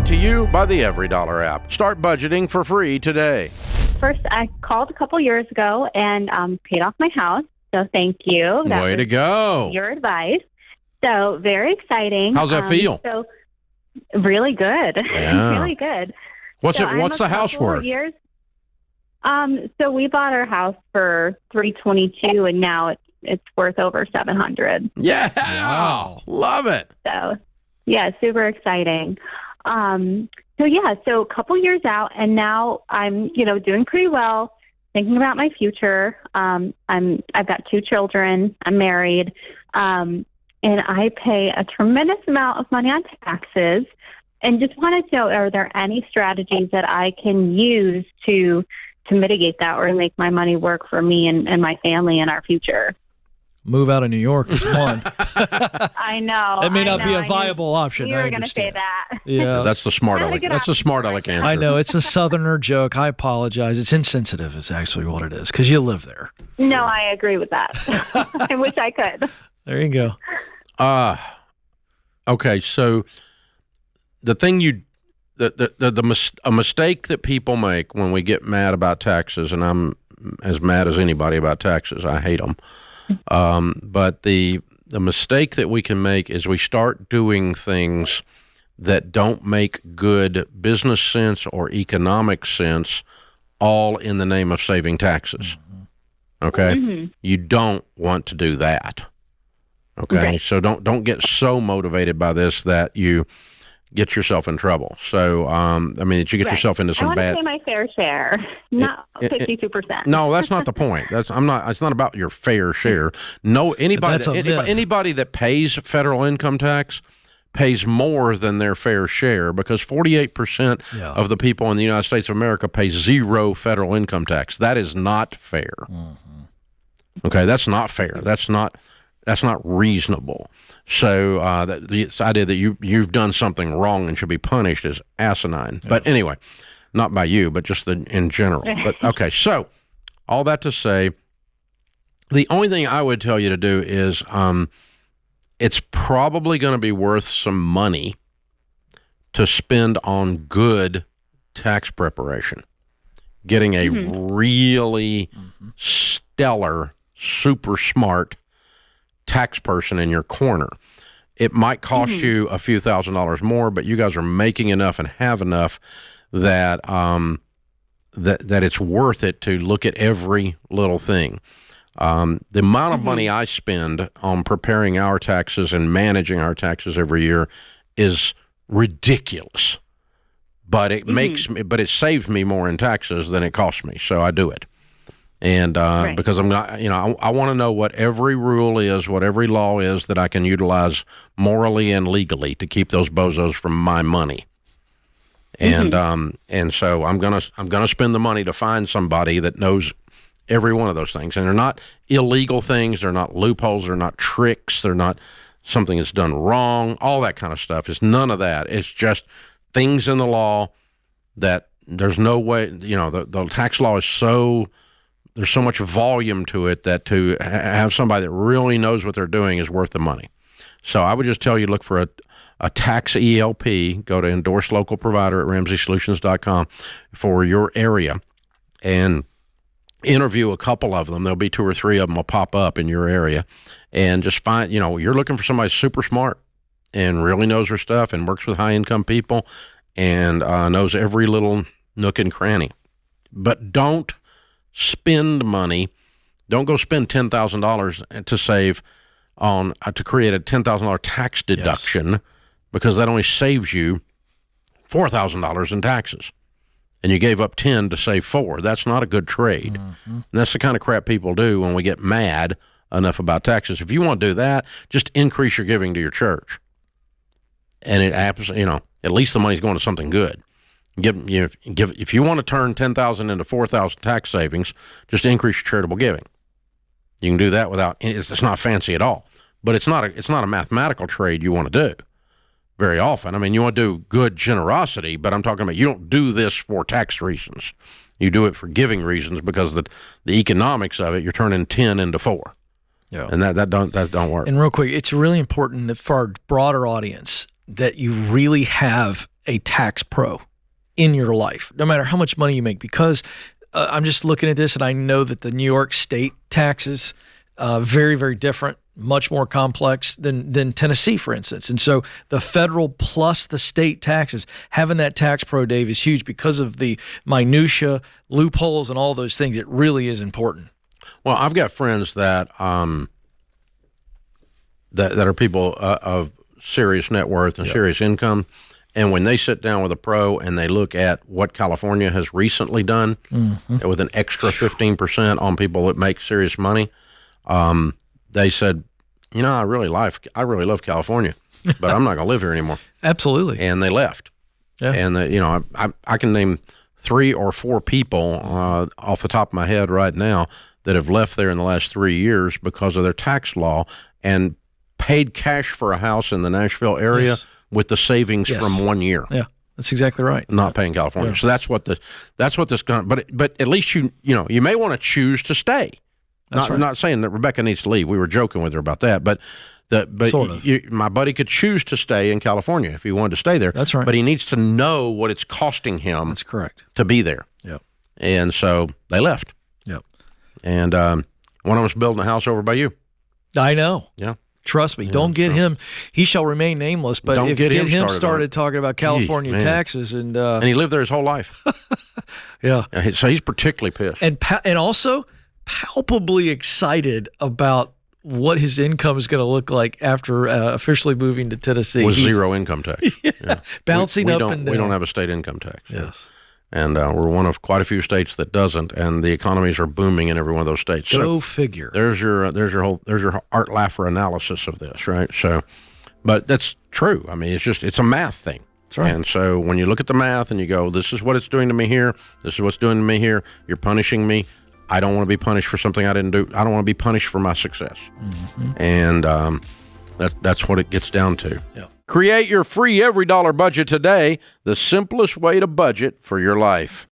Brought to you by the Every Dollar app. Start budgeting for free today. First, I called a couple years ago and paid off my house. So thank you. Way to go. Your advice. So very exciting. How's that feel? So really good. Yeah. Really good. What's the house worth? So we bought our house for $322, and now it's worth over $700. Yeah. Wow. Love it. So yeah, super exciting. So a couple years out, and now I'm, doing pretty well, thinking about my future. I've got 2 children. I'm married. And I pay a tremendous amount of money on taxes, and just wanted to know, are there any strategies that I can use to mitigate that or make my money work for me and my family and our future? Move out of New York is one. I know. That may not be a viable option. You were going to say that. Yeah. That's the smart aleck answer. I know. It's a Southerner joke. I apologize. It's insensitive is actually what it is, because you live there. No, I agree with that. I wish I could. There you go. Okay, so the thing a mistake that people make when we get mad about taxes, and I'm as mad as anybody about taxes. I hate them. But the mistake that we can make is we start doing things that don't make good business sense or economic sense, all in the name of saving taxes. Okay? Mm-hmm. You don't want to do that. Okay? Right. So don't get so motivated by this that you get yourself in trouble. So, that you get yourself into some bad... I want to pay my fair share, not 52%. No, that's not the point. It's not about your fair share. No, anybody that pays federal income tax pays more than their fair share, because 48% of the people in the United States of America pay 0 federal income tax. That is not fair. Mm-hmm. Okay, that's not fair. That's not reasonable. So this idea that you've done something wrong and should be punished is asinine. Yeah. But anyway, not by you, but just in general. But okay, so all that to say, the only thing I would tell you to do is it's probably going to be worth some money to spend on good tax preparation. Getting a really stellar, super smart tax person in your corner. It might cost you a few $1,000s more, but you guys are making enough and have enough that that it's worth it to look at every little thing. The amount of money I spend on preparing our taxes and managing our taxes every year is ridiculous, but it it saves me more in taxes than it costs me, so I do it. And because I'm not, I want to know what every rule is, what every law is that I can utilize morally and legally to keep those bozos from my money. And so I'm gonna spend the money to find somebody that knows every one of those things. And they're not illegal things, they're not loopholes, they're not tricks, they're not something that's done wrong. All that kind of stuff. It's none of that. It's just things in the law that there's no way. The tax law is so. There's so much volume to it that to have somebody that really knows what they're doing is worth the money. So I would just tell you, look for a tax ELP. Go to endorsed local provider at RamseySolutions.com for your area and interview a couple of them. There'll be 2 or 3 of them will pop up in your area, and just find, you're looking for somebody super smart and really knows her stuff and works with high income people and knows every little nook and cranny. But don't spend money. Don't go spend $10,000 to save on to create a $10,000 tax deduction, because that only saves you $4,000 in taxes, and you gave up 10 to save 4. That's not a good trade. And that's the kind of crap people do when we get mad enough about taxes. If you want to do that, just increase your giving to your church, and it happens. At least the money's going to something good. If you want to turn $10,000 into $4,000 tax savings, just increase your charitable giving. You can do that without. It's not fancy at all, but it's not a mathematical trade you want to do very often. You want to do good generosity, but I'm talking about you don't do this for tax reasons. You do it for giving reasons, because the economics of it, you're turning 10 into 4. Yeah, and that don't work. And real quick, it's really important that for our broader audience that you really have a tax pro in your life, no matter how much money you make, because I'm just looking at this and I know that the New York State taxes very, very different, much more complex than Tennessee, for instance. And so the federal plus the state taxes, having that tax pro, Dave, is huge because of the minutia, loopholes, and all those things. It really is important. Well, I've got friends that that are people of serious net worth and serious income, and when they sit down with a pro and they look at what California has recently done with an extra 15% on people that make serious money, they said, you know, I really love California, but I'm not going to live here anymore. Absolutely. And they left. Yeah. And you know, I can name 3 or 4 people off the top of my head right now that have left there in the last 3 years because of their tax law and paid cash for a house in the Nashville area with the savings from 1 year. Yeah, that's exactly right. Not paying California. Yeah. So that's what this but at least you may want to choose to stay. Not saying that Rebecca needs to leave. We were joking with her about that, but sort of. My buddy could choose to stay in California if he wanted to stay there. That's right. But he needs to know what it's costing him. That's correct. To be there. Yep. And so they left. Yep. And one of them's building a house over by you. I know. Yeah. Trust me. Don't get him. He shall remain nameless. But don't get him started talking about California taxes, and he lived there his whole life. Yeah. So he's particularly pissed. And also palpably excited about what his income is going to look like after officially moving to Tennessee. With zero income tax. Yeah. Bouncing up and down. We don't have a state income tax. Yes. And we're one of quite a few states that doesn't, and the economies are booming in every one of those states. Go figure. There's your Art Laffer analysis of this, right? So, but that's true. I mean, it's a math thing. That's right. And so when you look at the math and you go, this is what it's doing to me here, this is what's doing to me here, you're punishing me. I don't want to be punished for something I didn't do. I don't want to be punished for my success. And that's what it gets down to. Yeah. Create your free every dollar budget today, the simplest way to budget for your life.